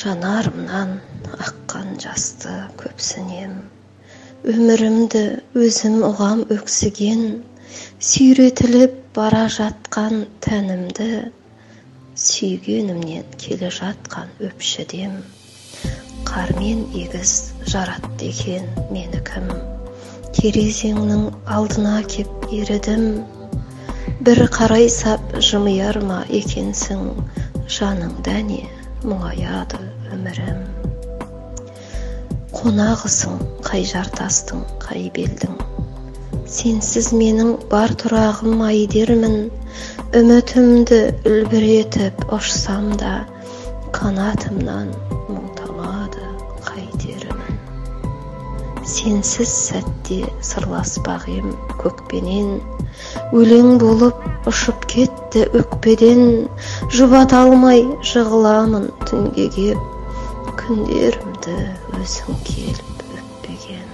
Жанарымнан аққан жасты көпсінем. Өмірімді өзім ұғам өксіген, сүйретіліп бара жатқан тәнімді, сүйгенімнен келе жатқан өпшідем. Қармен егіз жаратты екен мені кім, терезеңнің алдына кеп ерідім. Bir қарай сап жымияр ма екенсің, жаныңда не мұңаяды өмірім. Қонағысың қай жартастың, қай белдің, сенсіз менің бар тұрағым ай дермін. Үмітімді үлбіретіп ұшсам да, қанатымнан мұң тамады қайтермін. Сенсіз сәтте сырласпақ ем көкпенен, өлең болып ұшып кетті өкпеден. Жұбата алмай жығыламын түнге кеп, күндерімді өзің келіп өппеген.